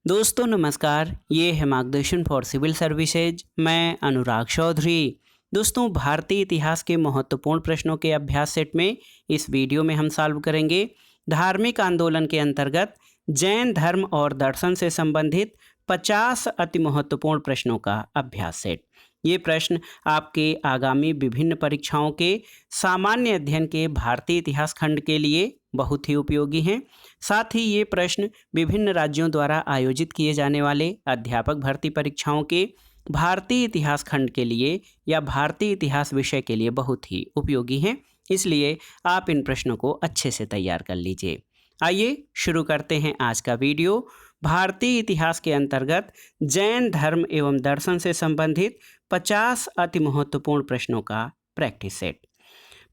दोस्तों नमस्कार, ये है मार्गदर्शन फॉर सिविल सर्विसेज। मैं अनुराग चौधरी। दोस्तों, भारतीय इतिहास के महत्वपूर्ण प्रश्नों के अभ्यास सेट में इस वीडियो में हम सॉल्व करेंगे धार्मिक आंदोलन के अंतर्गत जैन धर्म और दर्शन से संबंधित 50 अति महत्वपूर्ण प्रश्नों का अभ्यास सेट। ये प्रश्न आपके आगामी विभिन्न परीक्षाओं के सामान्य अध्ययन के भारतीय इतिहास खंड के लिए बहुत ही उपयोगी हैं। साथ ही ये प्रश्न विभिन्न राज्यों द्वारा आयोजित किए जाने वाले अध्यापक भर्ती परीक्षाओं के भारतीय इतिहास खंड के लिए या भारतीय इतिहास विषय के लिए बहुत ही उपयोगी हैं। इसलिए आप इन प्रश्नों को अच्छे से तैयार कर लीजिए। आइए शुरू करते हैं आज का वीडियो। भारतीय इतिहास के अंतर्गत जैन धर्म एवं दर्शन से संबंधित 50 अति महत्वपूर्ण प्रश्नों का प्रैक्टिस सेट।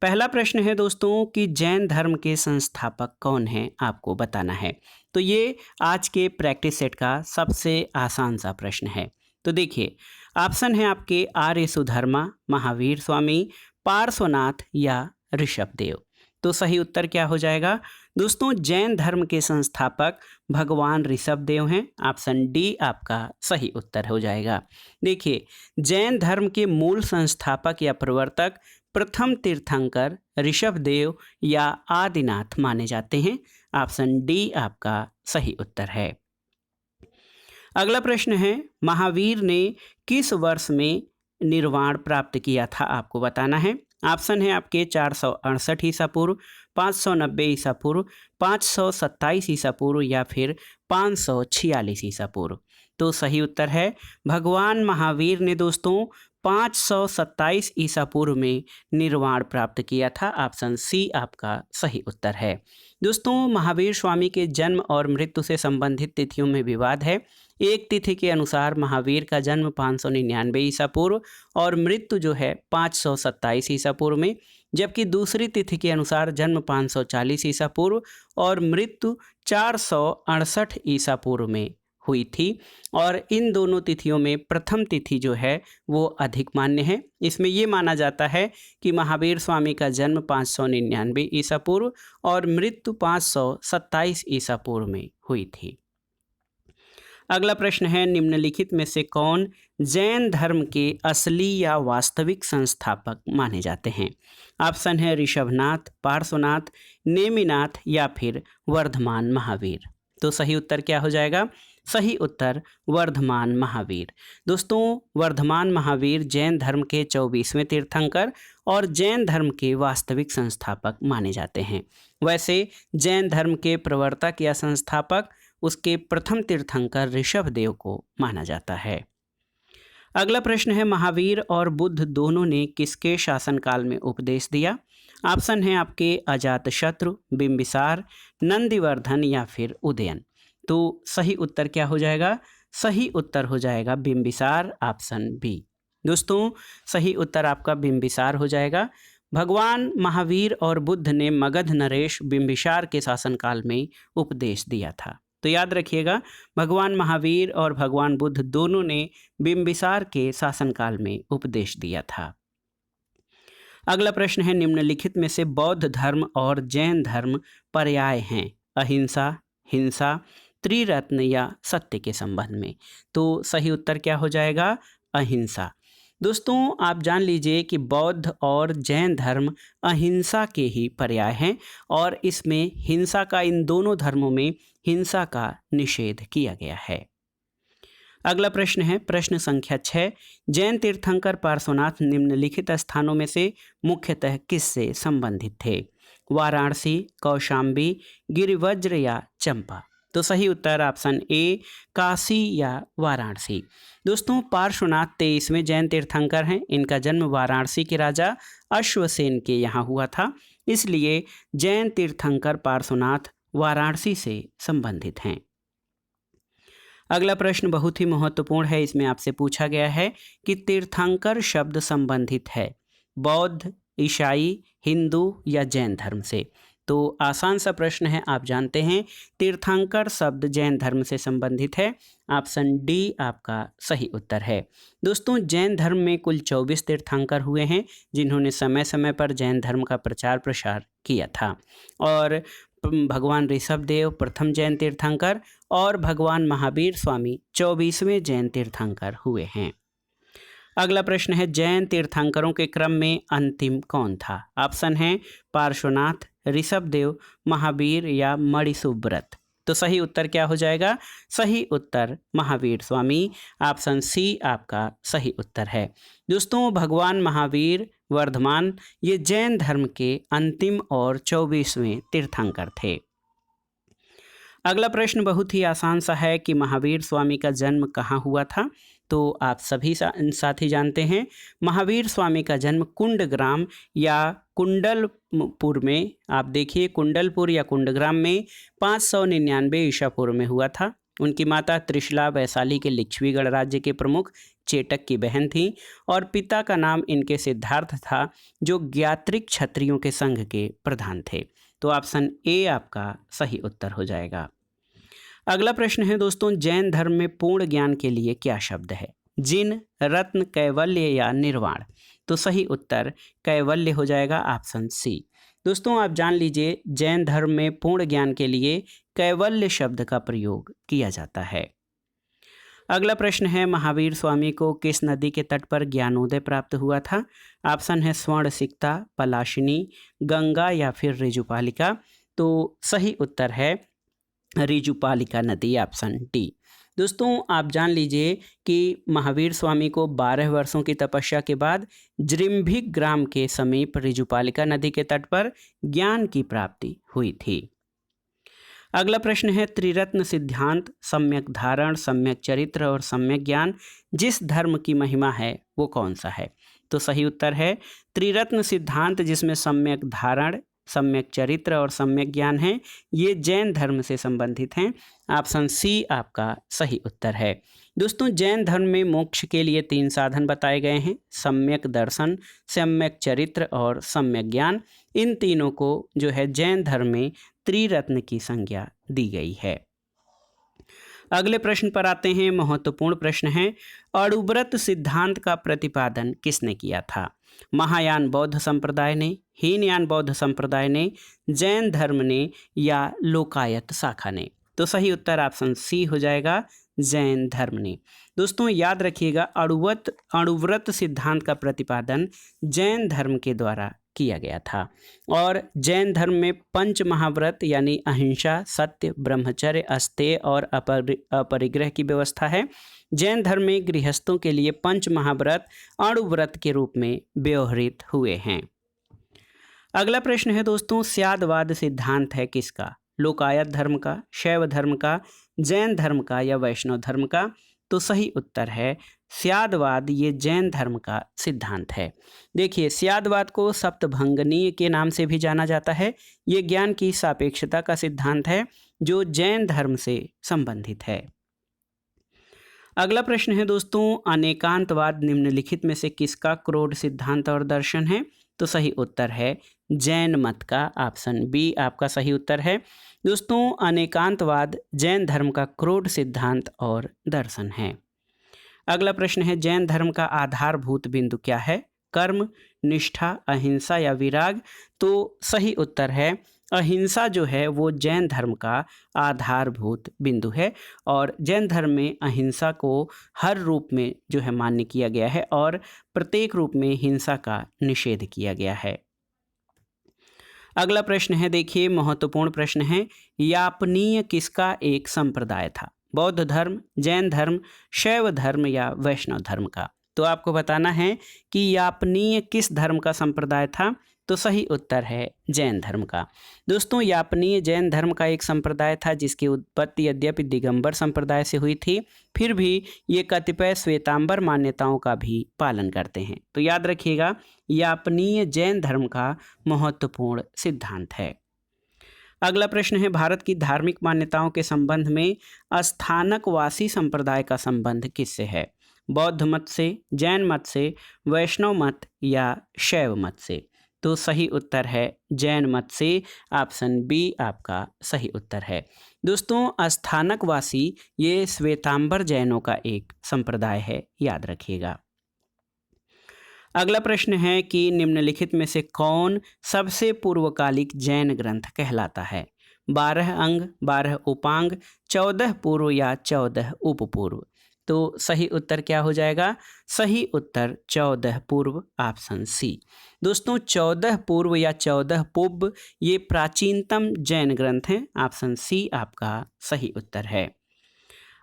पहला प्रश्न है दोस्तों कि जैन धर्म के संस्थापक कौन हैं, आपको बताना है। तो ये आज के प्रैक्टिस सेट का सबसे आसान सा प्रश्न है। तो देखिए, ऑप्शन है आपके आर्य सुधर्मा, महावीर स्वामी, पार्श्वनाथ या ऋषभदेव। तो सही उत्तर क्या हो जाएगा दोस्तों? जैन धर्म के संस्थापक भगवान ऋषभदेव हैं। ऑप्शन डी आपका सही उत्तर हो जाएगा। देखिए, जैन धर्म के मूल संस्थापक या प्रवर्तक प्रथम तीर्थंकर ऋषभदेव या आदिनाथ माने जाते हैं। ऑप्शन डी आपका सही उत्तर है। अगला प्रश्न है, महावीर ने किस वर्ष में निर्वाण प्राप्त किया था, आपको बताना है। ऑप्शन है आपके 468 ईसा पूर्व, 590 ईसा पूर्व, 527 ईसा पूर्व या फिर 546 ईसा पूर्व। तो सही उत्तर है भगवान महावीर ने दोस्तों 527 ईसा पूर्व में निर्वाण प्राप्त किया था। ऑप्शन सी आपका सही उत्तर है। दोस्तों, महावीर स्वामी के जन्म और मृत्यु से संबंधित तिथियों में विवाद है। एक तिथि के अनुसार महावीर का जन्म 599 ईसा पूर्व और मृत्यु जो है 527 ईसा पूर्व में, जबकि दूसरी तिथि के अनुसार जन्म 540 ईसा पूर्व और मृत्यु 468 ईसा पूर्व में हुई थी। और इन दोनों तिथियों में प्रथम तिथि जो है वो अधिक मान्य है। इसमें ये माना जाता है कि महावीर स्वामी का जन्म 599 ईसा पूर्व और मृत्यु 527 ईसा पूर्व में हुई थी। अगला प्रश्न है, निम्नलिखित में से कौन जैन धर्म के असली या वास्तविक संस्थापक माने जाते हैं। ऑप्शन है ऋषभनाथ, पार्श्वनाथ, नेमिनाथ या फिर वर्धमान महावीर। तो सही उत्तर क्या हो जाएगा? सही उत्तर वर्धमान महावीर। दोस्तों, वर्धमान महावीर जैन धर्म के 24वें तीर्थंकर और जैन धर्म के वास्तविक संस्थापक माने जाते हैं। वैसे जैन धर्म के प्रवर्तक या संस्थापक उसके प्रथम तीर्थंकर ऋषभदेव को माना जाता है। अगला प्रश्न है, महावीर और बुद्ध दोनों ने किसके शासनकाल में उपदेश दिया। ऑप्शन है आपके अजातशत्रु, बिंबिसार, नंदिवर्धन या फिर उदयन। तो सही उत्तर क्या हो जाएगा? सही उत्तर हो जाएगा बिंबिसार, ऑप्शन बी। दोस्तों, सही उत्तर आपका बिंबिसार हो जाएगा। भगवान महावीर और बुद्ध ने मगध नरेश बिंबिसार के शासनकाल में उपदेश दिया था। तो याद रखिएगा, भगवान महावीर और भगवान बुद्ध दोनों ने बिंबिसार के शासनकाल में उपदेश दिया था। अगला प्रश्न है, निम्नलिखित में से बौद्ध धर्म और जैन धर्म पर्याय हैं अहिंसा, हिंसा, त्रिरत्न या सत्य के संबंध में। तो सही उत्तर क्या हो जाएगा? अहिंसा। दोस्तों, आप जान लीजिए कि बौद्ध और जैन धर्म अहिंसा के ही पर्याय हैं और इसमें हिंसा का, इन दोनों धर्मों में हिंसा का निषेध किया गया है। अगला प्रश्न है, प्रश्न संख्या 6, जैन तीर्थंकर पार्श्वनाथ निम्नलिखित स्थानों में से मुख्यतः किससे संबंधित थे। वाराणसी, कौशाम्बी, गिरिवज्र या चंपा। तो सही उत्तर ऑप्शन ए काशी या वाराणसी। दोस्तों, पार्श्वनाथ 23वें जैन तीर्थंकर हैं। इनका जन्म वाराणसी के राजा अश्वसेन के यहाँ हुआ था, इसलिए जैन तीर्थंकर पार्श्वनाथ वाराणसी से संबंधित हैं। अगला प्रश्न बहुत ही महत्वपूर्ण है। इसमें आपसे पूछा गया है कि तीर्थंकर शब्द संबंधित है बौद्ध, ईसाई, हिंदू या जैन धर्म से। तो आसान सा प्रश्न है, आप जानते हैं तीर्थंकर शब्द जैन धर्म से संबंधित है। ऑप्शन डी आपका सही उत्तर है। दोस्तों, जैन धर्म में कुल 24 तीर्थंकर हुए हैं जिन्होंने समय समय पर जैन धर्म का प्रचार प्रसार किया था और भगवान ऋषभ देव प्रथम जैन तीर्थंकर और भगवान महावीर स्वामी 24वें जैन तीर्थंकर हुए हैं। अगला प्रश्न है, जैन तीर्थंकरों के क्रम में अंतिम कौन था? ऑप्शन है पार्श्वनाथ, ऋषभ देव, महावीर या मणिसुब्रत। तो सही उत्तर क्या हो जाएगा? सही उत्तर महावीर स्वामी, ऑप्शन सी आपका सही उत्तर है। दोस्तों, भगवान महावीर वर्धमान ये जैन धर्म के अंतिम और 24वें तीर्थंकर थे। अगला प्रश्न बहुत ही आसान सा है कि महावीर स्वामी का जन्म कहाँ हुआ था? तो आप सभी साथी जानते हैं, महावीर स्वामी का जन्म कुंडग्राम या कुंडलपुर में, आप देखिए कुंडलपुर या कुंडग्राम में 599 ईसा पूर्व में हुआ था। उनकी माता त्रिशला वैशाली के लिच्छवीगढ़ राज्य के प्रमुख चेटक की बहन थी और पिता का नाम इनके सिद्धार्थ था, जो ज्ञात्रिक क्षत्रियों के संघ के प्रधान थे। तो ऑप्शन ए आपका सही उत्तर हो जाएगा। अगला प्रश्न है दोस्तों, जैन धर्म में पूर्ण ज्ञान के लिए क्या शब्द है? जिन, रत्न, कैवल्य या निर्वाण। तो सही उत्तर कैवल्य हो जाएगा, ऑप्शन सी। दोस्तों, आप जान लीजिए जैन धर्म में पूर्ण ज्ञान के लिए कैवल्य शब्द का प्रयोग किया जाता है। अगला प्रश्न है, महावीर स्वामी को किस नदी के तट पर ज्ञानोदय प्राप्त हुआ था? ऑप्शन है स्वर्ण सिक्ता, पलाशिनी, गंगा या फिर ऋजुपालिका। तो सही उत्तर है ऋजुपालिका नदी, ऑप्शन डी। दोस्तों, आप जान लीजिए कि महावीर स्वामी को 12 वर्षों की तपस्या के बाद जृंभिक ग्राम के समीप ऋजुपालिका नदी के तट पर ज्ञान की प्राप्ति हुई थी। अगला प्रश्न है, त्रिरत्न सिद्धांत, सम्यक धारण, सम्यक चरित्र और सम्यक ज्ञान जिस धर्म की महिमा है वो कौन सा है? तो सही उत्तर है त्रिरत्न सिद्धांत, जिसमें सम्यक धारण, सम्यक चरित्र और सम्यक ज्ञान है, ये जैन धर्म से संबंधित हैं। ऑप्शन सी आपका सही उत्तर है। दोस्तों, जैन धर्म में मोक्ष के लिए 3 साधन बताए गए हैं, सम्यक दर्शन, सम्यक चरित्र और सम्यक ज्ञान। इन तीनों को जो है जैन धर्म में त्रिरत्न की संज्ञा दी गई है। अगले प्रश्न पर आते हैं, महत्वपूर्ण प्रश्न है, अणुव्रत सिद्धांत का प्रतिपादन किसने किया था? महायान बौद्ध संप्रदाय ने, हीनयान बौद्ध संप्रदाय ने, जैन धर्म ने या लोकायत शाखा ने। तो सही उत्तर ऑप्शन सी हो जाएगा, जैन धर्म ने। दोस्तों, याद रखिएगा अणुव्रत सिद्धांत का प्रतिपादन जैन धर्म के द्वारा किया गया था और जैन धर्म में 5 महाव्रत यानी अहिंसा, सत्य, ब्रह्मचर्य, अस्तेय और अपरिग्रह की व्यवस्था है। जैन धर्म में गृहस्थों के लिए 5 महाव्रत अणुव्रत के रूप में व्यवहृत हुए हैं। अगला प्रश्न है दोस्तों, स्यादवाद सिद्धांत है किसका? लोकायत धर्म का, शैव धर्म का, जैन धर्म का या वैष्णव धर्म का? तो सही उत्तर है स्यादवाद, ये जैन धर्म का सिद्धांत है। देखिए, स्यादवाद को सप्तभंगनीय के नाम से भी जाना जाता है। ये ज्ञान की सापेक्षता का सिद्धांत है जो जैन धर्म से संबंधित है। अगला प्रश्न है दोस्तों, अनेकांतवाद निम्नलिखित में से किसका क्रोध सिद्धांत और दर्शन है? तो सही उत्तर है जैन मत का, ऑप्शन बी आपका सही उत्तर है। दोस्तों, अनेकांतवाद जैन धर्म का क्रोध सिद्धांत और दर्शन है। अगला प्रश्न है, जैन धर्म का आधारभूत बिंदु क्या है? कर्म, निष्ठा, अहिंसा या विराग? तो सही उत्तर है अहिंसा जो है वो जैन धर्म का आधारभूत बिंदु है और जैन धर्म में अहिंसा को हर रूप में जो है मान्य किया गया है और प्रत्येक रूप में हिंसा का निषेध किया गया है। अगला प्रश्न है, देखिए महत्वपूर्ण प्रश्न है, यापनीय किसका एक संप्रदाय था? बौद्ध धर्म, जैन धर्म, शैव धर्म या वैष्णव धर्म का? तो आपको बताना है कि यापनीय किस धर्म का संप्रदाय था। तो सही उत्तर है जैन धर्म का। दोस्तों, यापनीय जैन धर्म का एक संप्रदाय था जिसकी उत्पत्ति यद्यपि दिगंबर संप्रदाय से हुई थी, फिर भी ये कतिपय श्वेतांबर मान्यताओं का भी पालन करते हैं। तो याद रखिएगा, यापनीय जैन धर्म का महत्वपूर्ण सिद्धांत है। अगला प्रश्न है, भारत की धार्मिक मान्यताओं के संबंध में स्थानकवासी संप्रदाय का संबंध किससे है? बौद्ध मत से, जैन मत से, वैष्णव मत या शैव मत से? तो सही उत्तर है जैन मत से, ऑप्शन बी आपका सही उत्तर है। दोस्तों, स्थानकवासी ये श्वेतांबर जैनों का एक संप्रदाय है, याद रखिएगा। अगला प्रश्न है कि निम्नलिखित में से कौन सबसे पूर्वकालिक जैन ग्रंथ कहलाता है? 12 अंग, 12 उपांग, 14 पूर्व या 14 उपपूर्व। तो सही उत्तर क्या हो जाएगा? सही उत्तर 14 पूर्व, ऑप्शन सी। दोस्तों 14 पूर्व या 14 पूर्व ये प्राचीनतम जैन ग्रंथ हैं, ऑप्शन सी आपका सही उत्तर है।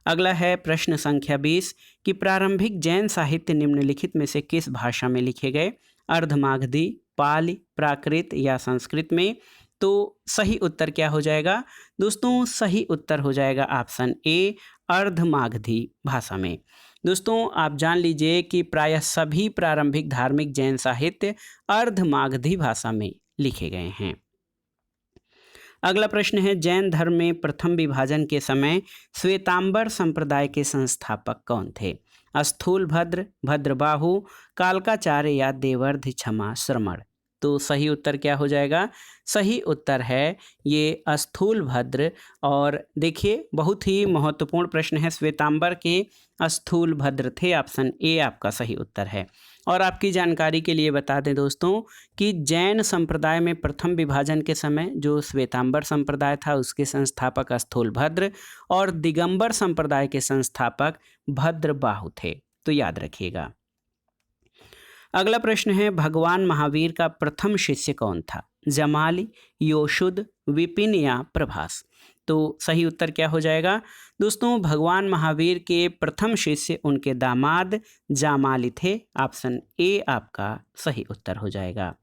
अगला है प्रश्न संख्या 20 कि प्रारंभिक जैन साहित्य निम्नलिखित में से किस भाषा में लिखे गए? अर्धमागधी, पाली, प्राकृत या संस्कृत में? तो सही उत्तर क्या हो जाएगा? दोस्तों सही उत्तर हो जाएगा ऑप्शन ए, अर्धमागधी भाषा में। दोस्तों आप जान लीजिए कि प्रायः सभी प्रारंभिक धार्मिक जैन साहित्य अर्धमागधी भाषा में लिखे गए हैं। अगला प्रश्न है जैन धर्म में प्रथम विभाजन के समय श्वेतांबर संप्रदाय के संस्थापक कौन थे? स्थूलभद्र, भद्रबाहु, कालकाचार्य या देवर्धि क्षमा श्रमण? तो सही उत्तर क्या हो जाएगा? सही उत्तर है ये स्थूलभद्र। और देखिए बहुत ही महत्वपूर्ण प्रश्न है, श्वेतांबर के स्थूलभद्र थे, ऑप्शन ए आपका सही उत्तर है। और आपकी जानकारी के लिए बता दें दोस्तों कि जैन संप्रदाय में प्रथम विभाजन के समय जो श्वेतांबर संप्रदाय था उसके संस्थापक स्थूलभद्र और दिगंबर संप्रदाय के संस्थापक भद्रबाहु थे, तो याद रखिएगा। अगला प्रश्न है भगवान महावीर का प्रथम शिष्य कौन था? जमाली, योशुद, विपिन या प्रभास? तो सही उत्तर क्या हो जाएगा? दोस्तों भगवान महावीर के प्रथम शिष्य उनके दामाद जामाली थे, ऑप्शन ए आपका सही उत्तर हो जाएगा।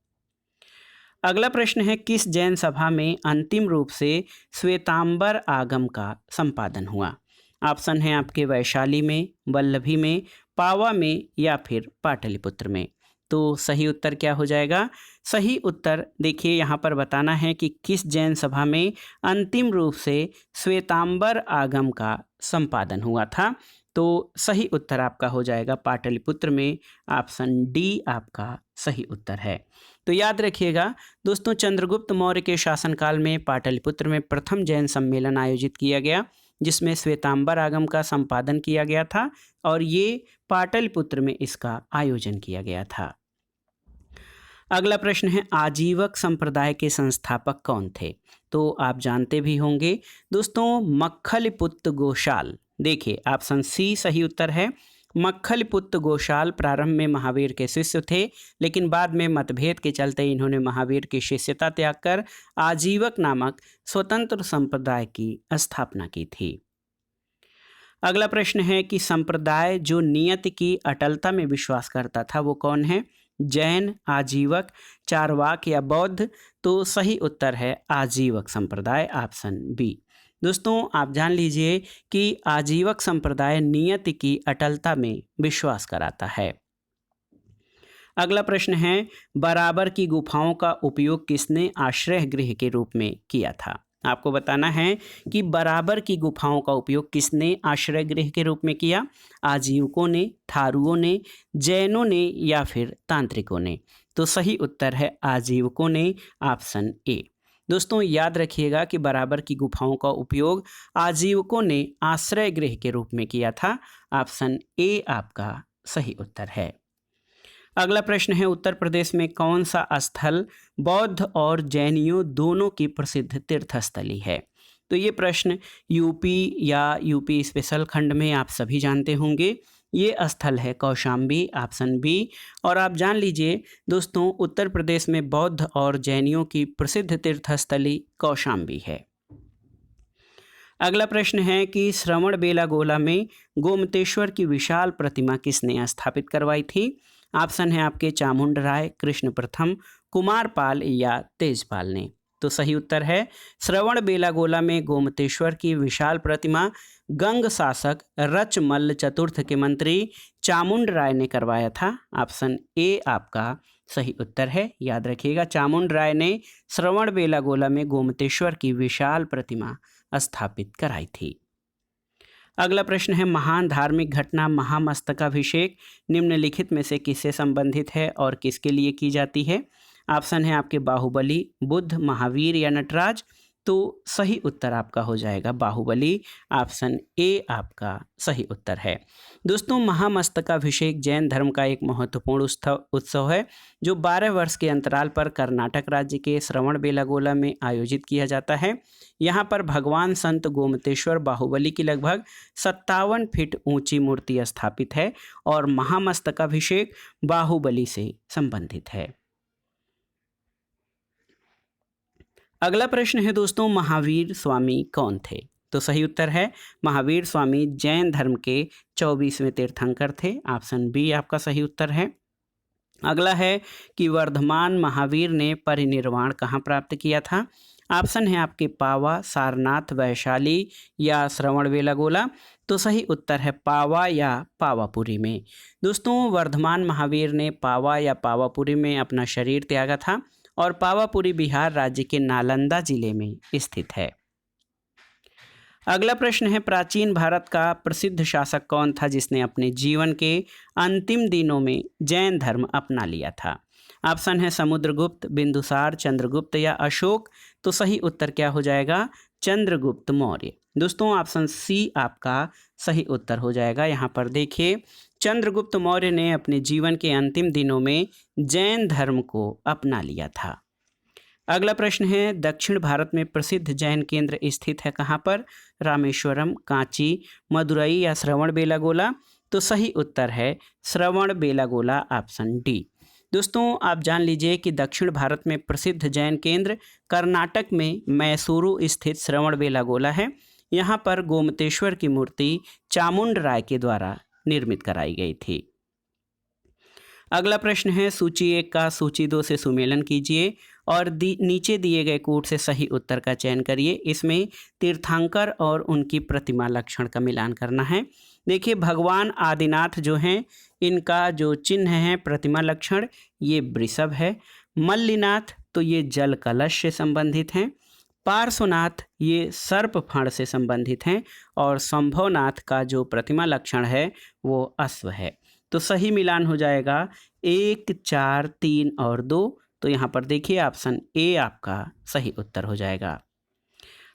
अगला प्रश्न है किस जैन सभा में अंतिम रूप से श्वेतांबर आगम का संपादन हुआ? ऑप्शन है आपके वैशाली में, वल्लभी में, पावा में या फिर पाटलिपुत्र में? तो सही उत्तर क्या हो जाएगा? सही उत्तर देखिए यहाँ पर बताना है कि किस जैन सभा में अंतिम रूप से श्वेतांबर आगम का संपादन हुआ था। तो सही उत्तर आपका हो जाएगा पाटलिपुत्र में, ऑप्शन डी आपका सही उत्तर है। तो याद रखिएगा दोस्तों चंद्रगुप्त मौर्य के शासनकाल में पाटलिपुत्र में प्रथम जैन सम्मेलन आयोजित किया गया जिसमें श्वेतांबर आगम का संपादन किया गया था और ये पाटलिपुत्र में इसका आयोजन किया गया था। अगला प्रश्न है आजीवक संप्रदाय के संस्थापक कौन थे? तो आप जानते भी होंगे दोस्तों मक्खलिपुत्र गोशाल। देखिए ऑप्शन सी सही उत्तर है। मक्खलिपुत्र गोशाल प्रारंभ में महावीर के शिष्य थे, लेकिन बाद में मतभेद के चलते इन्होंने महावीर की शिष्यता त्याग कर आजीवक नामक स्वतंत्र संप्रदाय की स्थापना की थी। अगला प्रश्न है कि संप्रदाय जो नियति की अटलता में विश्वास करता था वो कौन है? जैन, आजीवक, चारवाक या बौद्ध? तो सही उत्तर है आजीवक संप्रदाय, ऑप्शन बी। दोस्तों आप जान लीजिए कि आजीवक संप्रदाय नियति की अटलता में विश्वास कराता है। अगला प्रश्न है बराबर की गुफाओं का उपयोग किसने आश्रय गृह के रूप में किया था? आपको बताना है कि बराबर की गुफाओं का उपयोग किसने आश्रय गृह के रूप में किया? आजीवकों ने, थारुओं ने, जैनों ने या फिर तांत्रिकों ने? तो सही उत्तर है आजीवकों ने, ऑप्शन ए। दोस्तों याद रखिएगा कि बराबर की गुफाओं का उपयोग आजीवकों ने आश्रय गृह के रूप में किया था, ऑप्शन ए आपका सही उत्तर है। अगला प्रश्न है उत्तर प्रदेश में कौन सा स्थल बौद्ध और जैनियों दोनों की प्रसिद्ध तीर्थस्थली है? तो ये प्रश्न यूपी या यूपी स्पेशल खंड में आप सभी जानते होंगे। ये स्थल है कौशाम्बी, ऑप्शन बी। और आप जान लीजिए दोस्तों उत्तर प्रदेश में बौद्ध और जैनियों की प्रसिद्ध तीर्थस्थली कौशाम्बी है। अगला प्रश्न है कि श्रवणबेलागोला में गोमतेश्वर की विशाल प्रतिमा किसने स्थापित करवाई थी? ऑप्शन है आपके चामुंड राय, कृष्ण प्रथम, कुमारपाल या तेजपाल ने? तो सही उत्तर है श्रवणबेलागोला में गोमतेश्वर की विशाल प्रतिमा गंग शासक रचमल्ल चतुर्थ के मंत्री चामुंड राय ने करवाया था, ऑप्शन ए आपका सही उत्तर है। याद रखिएगा चामुंड राय ने श्रवणबेलागोला में गोमतेश्वर की विशाल प्रतिमा स्थापित कराई थी। अगला प्रश्न है महान धार्मिक घटना महामस्तकाभिषेक निम्नलिखित में से किससे संबंधित है और किसके लिए की जाती है? ऑप्शन है आपके बाहुबली, बुद्ध, महावीर या नटराज? तो सही उत्तर आपका हो जाएगा बाहुबली। ऑप्शन ए आपका सही उत्तर है। दोस्तों, महामस्तकाभिषेक जैन धर्म का एक महत्वपूर्ण उत्सव है जो 12 वर्ष के अंतराल पर कर्नाटक राज्य के श्रवणबेलागोला में आयोजित किया जाता है। यहाँ पर भगवान संत गोमतेश्वर बाहुबली की लगभग 57 फीट ऊंची मूर्ति स्थापित है और महामस्तकाभिषेक बाहुबली से संबंधित है। अगला प्रश्न है दोस्तों, महावीर स्वामी कौन थे? तो सही उत्तर है महावीर स्वामी जैन धर्म के 24वें तीर्थंकर थे। ऑप्शन बी आपका सही उत्तर है। अगला है कि वर्धमान महावीर ने परिनिर्वाण कहाँ प्राप्त किया था? ऑप्शन है आपके पावा, सारनाथ, वैशाली या श्रवणबेलागोला। तो सही उत्तर है पावा या पावापुरी में। दोस्तों, वर्धमान महावीर ने पावा या पावापुरी में अपना शरीर त्यागा था और पावापुरी बिहार राज्य के नालंदा जिले में स्थित है। अगला प्रश्न है, प्राचीन भारत का प्रसिद्ध शासक कौन था जिसने अपने जीवन के अंतिम दिनों में जैन धर्म अपना लिया था? ऑप्शन है समुद्रगुप्त, बिंदुसार, चंद्रगुप्त या अशोक। तो सही उत्तर क्या हो जाएगा? चंद्रगुप्त मौर्य। दोस्तों, ऑप्शन सी आपका सही उत्तर हो जाएगा। यहाँ पर देखिए, चंद्रगुप्त मौर्य ने अपने जीवन के अंतिम दिनों में जैन धर्म को अपना लिया था। अगला प्रश्न है, दक्षिण भारत में प्रसिद्ध जैन केंद्र स्थित है कहाँ पर? रामेश्वरम, कांची, मदुरई या श्रवणबेलागोला। तो सही उत्तर है श्रवणबेलागोला, ऑप्शन डी। दोस्तों, आप जान लीजिए कि दक्षिण भारत में प्रसिद्ध जैन केंद्र कर्नाटक में मैसूरू स्थित श्रवणबेलागोला है। यहाँ पर गोमतेश्वर की मूर्ति चामुंड राय के द्वारा निर्मित कराई गई थी। अगला प्रश्न है, सूची 1 का सूची 2 से सुमेलन कीजिए और नीचे दिए गए कूट से सही उत्तर का चयन करिए। इसमें तीर्थंकर और उनकी प्रतिमा लक्षण का मिलान करना है। देखिए, भगवान आदिनाथ जो हैं, इनका जो चिन्ह है प्रतिमा लक्षण, ये वृषभ है। मल्लीनाथ तो ये जल कलश से संबंधित हैं। पार्श्वनाथ ये सर्प फण से संबंधित हैं और संभवनाथ का जो प्रतिमा लक्षण है वो अश्व है। तो सही मिलान हो जाएगा 1, 4, 3 और 2। तो यहाँ पर देखिए ऑप्शन ए आपका सही उत्तर हो जाएगा।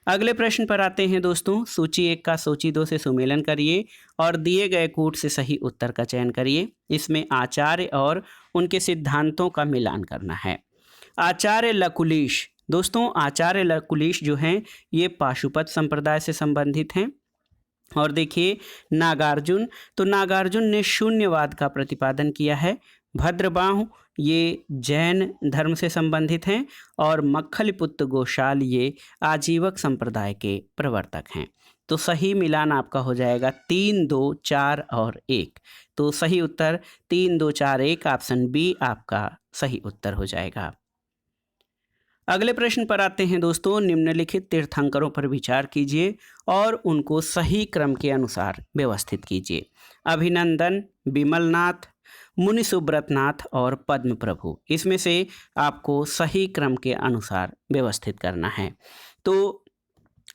अगले प्रश्न पर आते हैं दोस्तों, सूची 1 का सूची 2 से सुमेलन करिए और दिए गए कूट से सही उत्तर का चयन करिए। इसमें आचार्य और उनके सिद्धांतों का मिलान करना है। आचार्य लकुलिश, दोस्तों आचार्य लकुलिश जो हैं ये पाशुपत संप्रदाय से संबंधित हैं। और देखिए नागार्जुन, तो नागार्जुन ने शून्यवाद का प्रतिपादन किया है। भद्रबाहु ये जैन धर्म से संबंधित हैं और मक्खलीपुत्र गोशाल ये आजीवक संप्रदाय के प्रवर्तक हैं। तो सही मिलान आपका हो जाएगा 3, 2, 4 और 1। तो सही उत्तर 3, 2, 4, 1, ऑप्शन बी आपका सही उत्तर हो जाएगा। अगले प्रश्न पर आते हैं दोस्तों, निम्नलिखित तीर्थंकरों पर विचार कीजिए और उनको सही क्रम के अनुसार व्यवस्थित कीजिए। अभिनंदन, विमलनाथ, मुनि सुब्रतनाथ और पद्म प्रभु, इसमें से आपको सही क्रम के अनुसार व्यवस्थित करना है। तो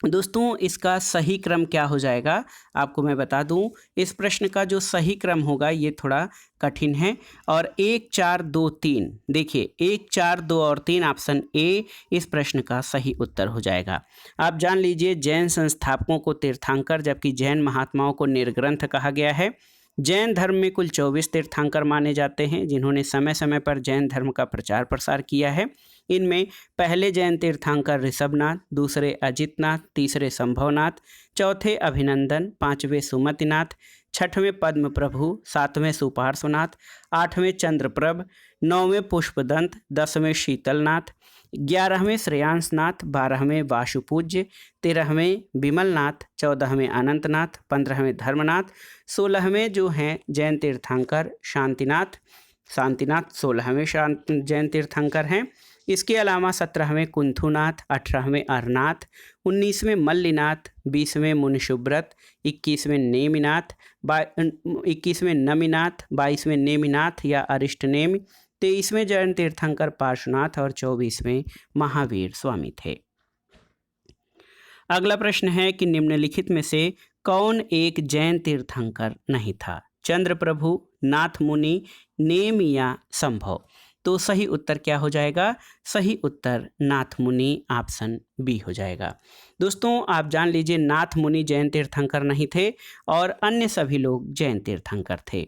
दोस्तों इसका सही क्रम क्या हो जाएगा आपको मैं बता दूं। इस प्रश्न का जो सही क्रम होगा ये थोड़ा कठिन है। और 1, 4, 2, 3, देखिए 1, 4, 2 और 3 ऑप्शन ए इस प्रश्न का सही उत्तर हो जाएगा। आप जान लीजिए जैन संस्थापकों को तीर्थंकर जबकि जैन महात्माओं को निर्ग्रंथ कहा गया है। जैन धर्म में कुल 24 तीर्थंकर माने जाते हैं जिन्होंने समय समय पर जैन धर्म का प्रचार प्रसार किया है। इनमें पहले जैन तीर्थंकर ऋषभनाथ, दूसरे अजितनाथ, तीसरे संभवनाथ, चौथे अभिनंदन, पांचवें सुमतिनाथ, छठवें पद्म प्रभु, सातवें सुपार्श्वनाथ, आठवें चंद्रप्रभ, नौवें पुष्पदंत, 10वें शीतलनाथ, 11वें श्रेयांसनाथ, 12वें वासुपूज्य, 13वें विमलनाथ, 14वें अनंतनाथ, 15वें धर्मनाथ, 16वें जो हैं जैन तीर्थंकर शांतिनाथ 16वें जैन तीर्थंकर हैं। इसके अलावा 17वें कुंथुनाथ, 18वें अरनाथ, 19वें मल्लीनाथ, 20वें मुनिशुब्रत, 21वें नेमिनाथ, 21वें नमिनाथ, 22वें नेमिनाथ या अरिष्टनेमि, 23वें जैन तीर्थंकर पार्श्वनाथ और 24वें महावीर स्वामी थे। अगला प्रश्न है कि निम्नलिखित में से कौन एक जैन तीर्थंकर नहीं था? चंद्रप्रभु, नाथ मुनि, नेम या संभव। तो सही उत्तर क्या हो जाएगा? सही उत्तर नाथ मुनि ऑप्शन बी हो जाएगा। दोस्तों आप जान लीजिए नाथ मुनि जैन तीर्थंकर नहीं थे और अन्य सभी लोग जैन तीर्थंकर थे।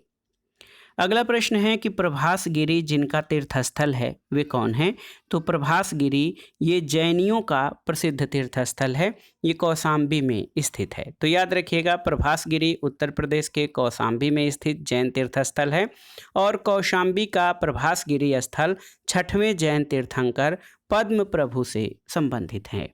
अगला प्रश्न है कि प्रभास गिरी जिनका तीर्थस्थल है वे कौन हैं? तो प्रभास गिरी ये जैनियों का प्रसिद्ध तीर्थस्थल है, ये कौशाम्बी में स्थित है। तो याद रखिएगा प्रभास गिरी उत्तर प्रदेश के कौशाम्बी में स्थित जैन तीर्थस्थल है और कौशाम्बी का प्रभास गिरी स्थल 6वें जैन तीर्थंकर पद्म प्रभु से संबंधित है।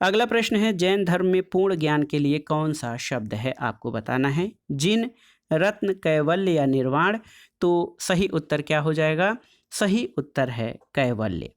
अगला प्रश्न है जैन धर्म में पूर्ण ज्ञान के लिए कौन सा शब्द है आपको बताना है? जिन, रत्न, कैवल्य या निर्वाण? तो सही उत्तर क्या हो जाएगा? सही उत्तर है कैवल्य।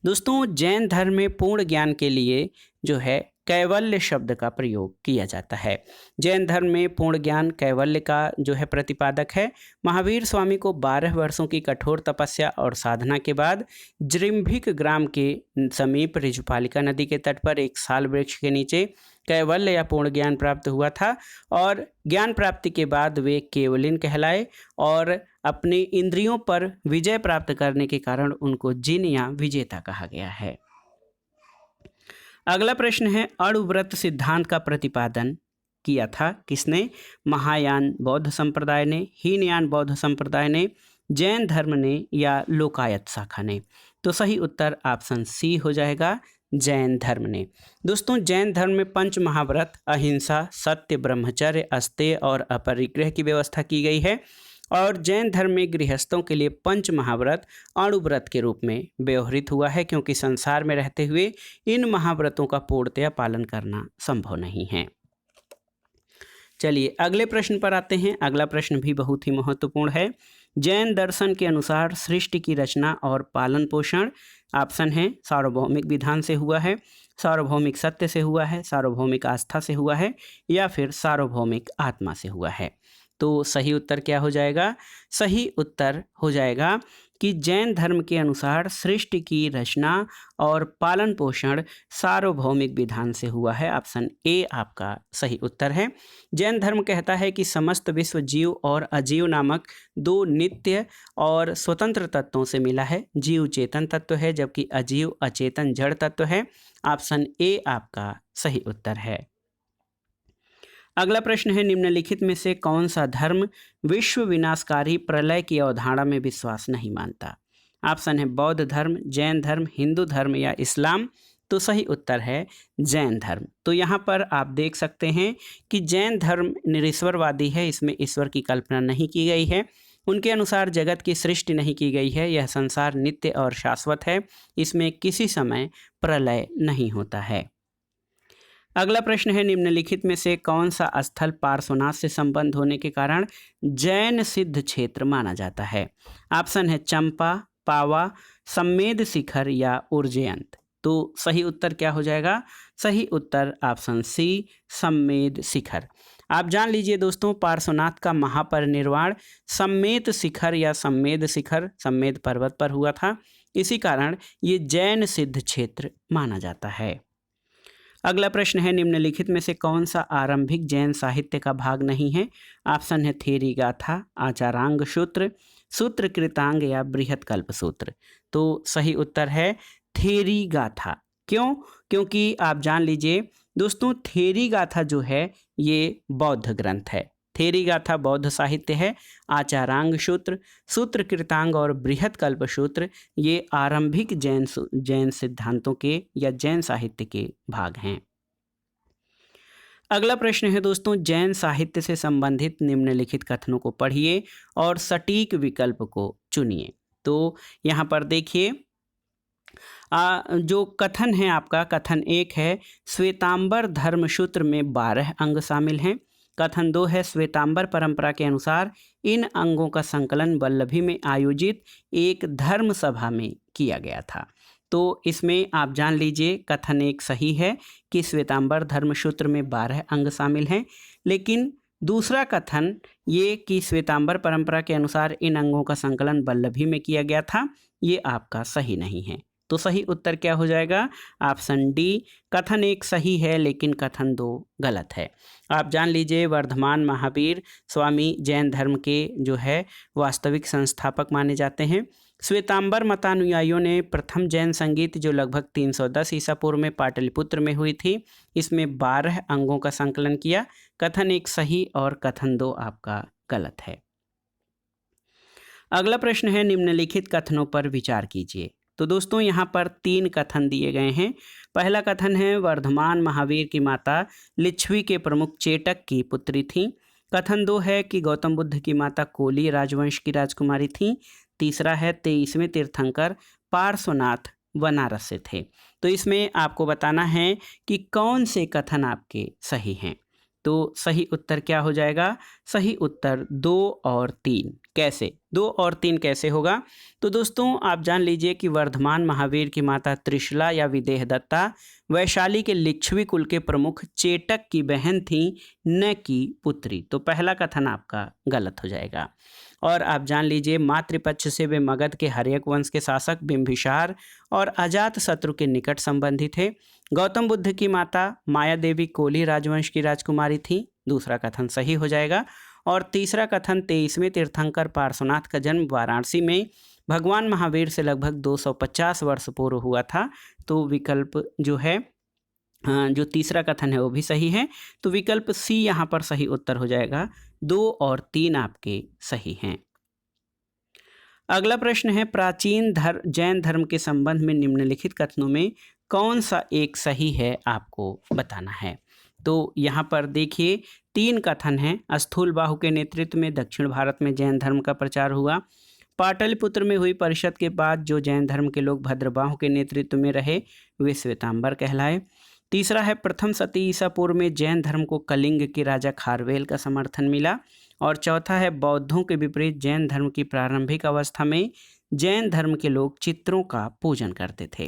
दोस्तों जैन धर्म में पूर्ण ज्ञान के लिए जो है कैवल्य शब्द का प्रयोग किया जाता है। जैन धर्म में पूर्ण ज्ञान कैवल्य का जो है प्रतिपादक है। महावीर स्वामी को 12 वर्षों की कठोर तपस्या और साधना के बाद जृंभिक ग्राम के समीप ऋजुपालिका नदी के तट पर एक साल वृक्ष के नीचे कैवल्य या पूर्ण ज्ञान प्राप्त हुआ था और ज्ञान प्राप्ति के बाद वे केवलिन कहलाए और अपनी इंद्रियों पर विजय प्राप्त करने के कारण उनको जिन या विजेता कहा गया है। अगला प्रश्न है अणुव्रत सिद्धांत का प्रतिपादन किया था किसने? महायान बौद्ध संप्रदाय ने, हीनयान बौद्ध संप्रदाय ने, जैन धर्म ने या लोकायत शाखा ने? तो सही उत्तर ऑप्शन सी हो जाएगा, जैन धर्म ने। दोस्तों जैन धर्म में पंच महाव्रत अहिंसा, सत्य, ब्रह्मचर्य, अस्तेय और अपरिग्रह की व्यवस्था की गई है और जैन धर्म में गृहस्थों के लिए पंच महाव्रत अणुव्रत के रूप में व्यवहृत हुआ है क्योंकि संसार में रहते हुए इन महाव्रतों का पूर्णतया पालन करना संभव नहीं है। चलिए अगले प्रश्न पर आते हैं। अगला प्रश्न भी बहुत ही महत्वपूर्ण है। जैन दर्शन के अनुसार सृष्टि की रचना और पालन पोषण ऑप्शन है सार्वभौमिक विधान से हुआ है, सार्वभौमिक सत्य से हुआ है, सार्वभौमिक आस्था से हुआ है या फिर सार्वभौमिक आत्मा से हुआ है। तो सही उत्तर क्या हो जाएगा? सही उत्तर हो जाएगा कि जैन धर्म के अनुसार सृष्टि की रचना और पालन पोषण सार्वभौमिक विधान से हुआ है। ऑप्शन ए आपका सही उत्तर है। जैन धर्म कहता है कि समस्त विश्व जीव और अजीव नामक दो नित्य और स्वतंत्र तत्वों से मिला है। जीव चेतन तत्व है जबकि अजीव अचेतन जड़ तत्व है। ऑप्शन ए आपका सही उत्तर है। अगला प्रश्न है निम्नलिखित में से कौन सा धर्म विश्व विनाशकारी प्रलय की अवधारणा में विश्वास नहीं मानता? ऑप्शन है बौद्ध धर्म, जैन धर्म, हिंदू धर्म या इस्लाम? तो सही उत्तर है जैन धर्म। तो यहाँ पर आप देख सकते हैं कि जैन धर्म निरीश्वरवादी है, इसमें ईश्वर की कल्पना नहीं की गई है। उनके अनुसार जगत की सृष्टि नहीं की गई है, यह संसार नित्य और शाश्वत है, इसमें किसी समय प्रलय नहीं होता है। अगला प्रश्न है निम्नलिखित में से कौन सा स्थल पार्श्वनाथ से संबंध होने के कारण जैन सिद्ध क्षेत्र माना जाता है? ऑप्शन है चंपा, पावा, सम्मेद शिखर या उर्जयंत? तो सही उत्तर क्या हो जाएगा? सही उत्तर ऑप्शन सी सम्मेद शिखर। आप जान लीजिए दोस्तों पार्श्वनाथ का महापरिनिर्वाण सम्मेद शिखर या सम्मेद शिखर सम्मेद पर्वत पर हुआ था, इसी कारण ये जैन सिद्ध क्षेत्र माना जाता है। अगला प्रश्न है निम्नलिखित में से कौन सा आरंभिक जैन साहित्य का भाग नहीं है? ऑप्शन है थेरी गाथा, आचारांग सूत्र, सूत्र कृतांग या बृहत कल्प सूत्र? तो सही उत्तर है थेरी गाथा। क्यों? क्योंकि आप जान लीजिए दोस्तों थेरी गाथा जो है ये बौद्ध ग्रंथ है। थेरी गाथा बौद्ध साहित्य है। आचारांग सूत्र, सूत्र कृतांग और बृहत कल्प सूत्र ये आरंभिक जैन सिद्धांतों के या जैन साहित्य के भाग हैं। अगला प्रश्न है दोस्तों जैन साहित्य से संबंधित निम्नलिखित कथनों को पढ़िए और सटीक विकल्प को चुनिए। तो यहाँ पर देखिए जो कथन है आपका कथन 1 है श्वेतांबर धर्मसूत्र में 12 अंग शामिल हैं। कथन 2 है श्वेतांबर परंपरा के अनुसार इन अंगों का संकलन वल्लभी में आयोजित एक धर्म सभा में किया गया था। तो इसमें आप जान लीजिए कथन 1 सही है कि श्वेतांबर धर्मसूत्र में 12 अंग शामिल हैं, लेकिन दूसरा कथन ये कि श्वेतांबर परंपरा के अनुसार इन अंगों का संकलन वल्लभी में किया गया था, ये आपका सही नहीं है। तो सही उत्तर क्या हो जाएगा? ऑप्शन डी, कथन 1 सही है लेकिन कथन 2 गलत है। आप जान लीजिए वर्धमान महावीर स्वामी जैन धर्म के जो है वास्तविक संस्थापक माने जाते हैं। श्वेतांबर मतानुयायियों ने प्रथम जैन संगीत जो लगभग 310 ईसा पूर्व में पाटलिपुत्र में हुई थी, इसमें 12 अंगों का संकलन किया। कथन 1 सही और कथन 2 आपका गलत है। अगला प्रश्न है, निम्नलिखित कथनों पर विचार कीजिए। तो दोस्तों यहाँ पर 3 कथन दिए गए हैं। पहला कथन है वर्धमान महावीर की माता लिच्छवी के प्रमुख चेटक की पुत्री थी। कथन 2 है कि गौतम बुद्ध की माता कोली राजवंश की राजकुमारी थी। तीसरा है 23वें तीर्थंकर पार्श्वनाथ बनारस से थे। तो इसमें आपको बताना है कि कौन से कथन आपके सही हैं। तो सही उत्तर क्या हो जाएगा? सही उत्तर 2 और 3। कैसे 2 और 3 कैसे होगा? तो दोस्तों आप जान लीजिए कि वर्धमान महावीर की माता त्रिशला या विदेह दत्ता वैशाली के लिच्छवी कुल के प्रमुख चेटक की बहन थी, न कि पुत्री। तो पहला कथन आपका गलत हो जाएगा। और आप जान लीजिए मातृपक्ष से वे मगध के हर्यक वंश के शासक बिंबिसार और अजात शत्रु के निकट संबंधी थे। गौतम बुद्ध की माता माया देवी कोली राजवंश की राजकुमारी थी। दूसरा कथन सही हो जाएगा। और तीसरा कथन 23वें तीर्थंकर पार्श्वनाथ का जन्म वाराणसी में भगवान महावीर से लगभग 250 वर्ष पूर्व हुआ था। तो विकल्प जो है जो तीसरा कथन है वो भी सही है। तो विकल्प सी यहाँ पर सही उत्तर हो जाएगा। 2 और 3 आपके सही हैं। अगला प्रश्न है प्राचीन जैन धर्म के संबंध में निम्नलिखित कथनों में कौन सा एक सही है, आपको बताना है। तो यहाँ पर देखिए 3 कथन हैं। स्थूलबाहु के नेतृत्व में दक्षिण भारत में जैन धर्म का प्रचार हुआ। पाटलिपुत्र में हुई परिषद के बाद जो जैन धर्म के लोग भद्रबाहु के नेतृत्व में रहे वे श्वेतांबर कहलाए। तीसरा है प्रथम शती ईसा पूर्व में जैन धर्म को कलिंग के राजा खारवेल का समर्थन मिला। और चौथा है बौद्धों के विपरीत जैन धर्म की प्रारंभिक अवस्था में जैन धर्म के लोग चित्रों का पूजन करते थे।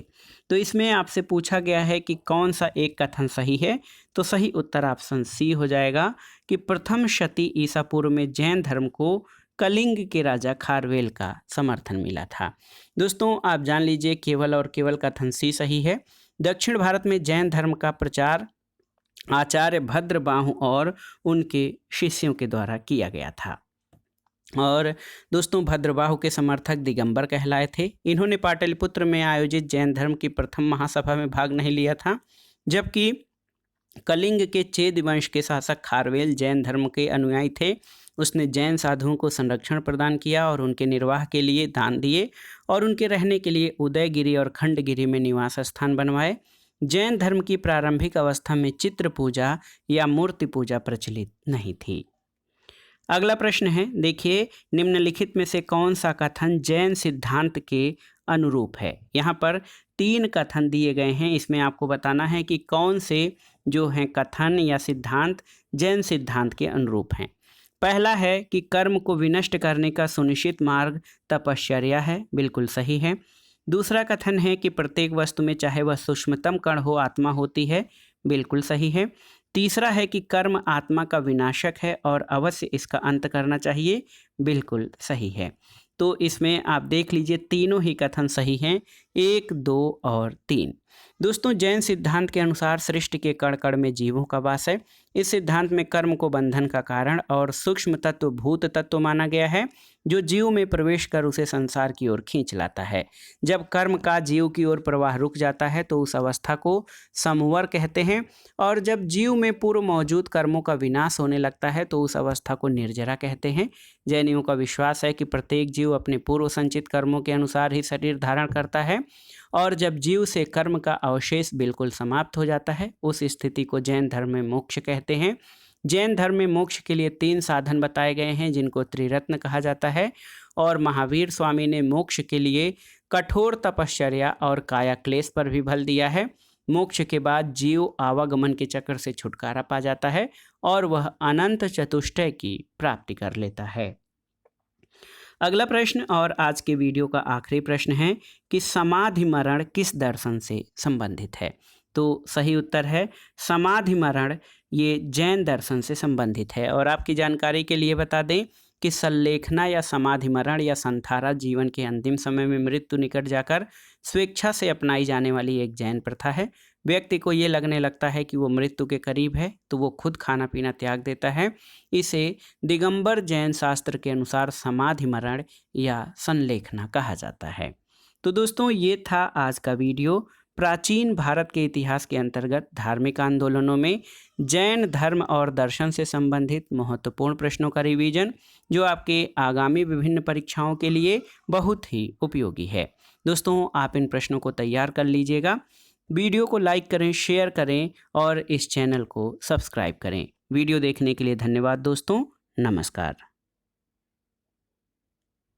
तो इसमें आपसे पूछा गया है कि कौन सा एक कथन सही है। तो सही उत्तर ऑप्शन सी हो जाएगा कि प्रथम शती ईसा पूर्व में जैन धर्म को कलिंग के राजा खारवेल का समर्थन मिला था। दोस्तों आप जान लीजिए केवल और केवल कथन सी सही है। दक्षिण भारत में जैन धर्म का प्रचार आचार्य भद्रबाहु और उनके शिष्यों के द्वारा किया गया था। और दोस्तों भद्रबाहु के समर्थक दिगंबर कहलाए थे। इन्होंने पाटलिपुत्र में आयोजित जैन धर्म की प्रथम महासभा में भाग नहीं लिया था। जबकि कलिंग के चेद वंश के शासक खारवेल जैन धर्म के अनुयायी थे। उसने जैन साधुओं को संरक्षण प्रदान किया और उनके निर्वाह के लिए दान दिए और उनके रहने के लिए उदयगिरी और खंडगिरी में निवास स्थान बनवाए। जैन धर्म की प्रारंभिक अवस्था में चित्र पूजा या मूर्ति पूजा प्रचलित नहीं थी। अगला प्रश्न है, देखिए निम्नलिखित में से कौन सा कथन जैन सिद्धांत के अनुरूप है। यहाँ पर 3 कथन दिए गए हैं। इसमें आपको बताना है कि कौन से जो हैं कथन या सिद्धांत जैन सिद्धांत के अनुरूप हैं। पहला है कि कर्म को विनष्ट करने का सुनिश्चित मार्ग तपश्चर्या है, बिल्कुल सही है। दूसरा कथन है कि प्रत्येक वस्तु में चाहे वह सूक्ष्मतम कण हो आत्मा होती है, बिल्कुल सही है। तीसरा है कि कर्म आत्मा का विनाशक है और अवश्य इसका अंत करना चाहिए, बिल्कुल सही है। तो इसमें आप देख लीजिए तीनों ही कथन सही हैं, 1, 2 और 3। दोस्तों जैन सिद्धांत के अनुसार सृष्टि के कण कण में जीवों का वास है। इस सिद्धांत में कर्म को बंधन का कारण और सूक्ष्म तत्व भूत तत्व माना गया है, जो जीव में प्रवेश कर उसे संसार की ओर खींच लाता है। जब कर्म का जीव की ओर प्रवाह रुक जाता है तो उस अवस्था को समवर कहते हैं, और जब जीव में पूर्व मौजूद कर्मों का विनाश होने लगता है तो उस अवस्था को निर्जरा कहते हैं। जैनियों का विश्वास है कि प्रत्येक जीव अपने पूर्व संचित कर्मों के अनुसार ही शरीर धारण करता है, और जब जीव से कर्म का अवशेष बिल्कुल समाप्त हो जाता है उस स्थिति को जैन धर्म में मोक्ष कहते हैं। जैन धर्म में मोक्ष के लिए 3 साधन बताए गए हैं जिनको त्रिरत्न कहा जाता है, और महावीर स्वामी ने मोक्ष के लिए कठोर तपश्चर्या और काया क्लेश पर भी बल दिया है। मोक्ष के बाद जीव आवागमन के चक्र से छुटकारा पा जाता है और वह अनंत चतुष्टय की प्राप्ति कर लेता है। अगला प्रश्न और आज के वीडियो का आखिरी प्रश्न है कि समाधि मरण किस दर्शन से संबंधित है। तो सही उत्तर है समाधि मरण ये जैन दर्शन से संबंधित है। और आपकी जानकारी के लिए बता दें कि संलेखना या समाधि मरण या संथारा जीवन के अंतिम समय में मृत्यु निकट जाकर स्वेच्छा से अपनाई जाने वाली एक जैन प्रथा है। व्यक्ति को ये लगने लगता है कि वो मृत्यु के करीब है तो वो खुद खाना पीना त्याग देता है। इसे दिगंबर जैन शास्त्र के अनुसार समाधि मरण या संलेखना कहा जाता है। तो दोस्तों ये था आज का वीडियो। प्राचीन भारत के इतिहास के अंतर्गत धार्मिक आंदोलनों में जैन धर्म और दर्शन से संबंधित महत्वपूर्ण प्रश्नों का रिवीजन, जो आपके आगामी विभिन्न परीक्षाओं के लिए बहुत ही उपयोगी है। दोस्तों आप इन प्रश्नों को तैयार कर लीजिएगा। वीडियो को लाइक करें, शेयर करें और इस चैनल को सब्सक्राइब करें। वीडियो देखने के लिए धन्यवाद दोस्तों। नमस्कार।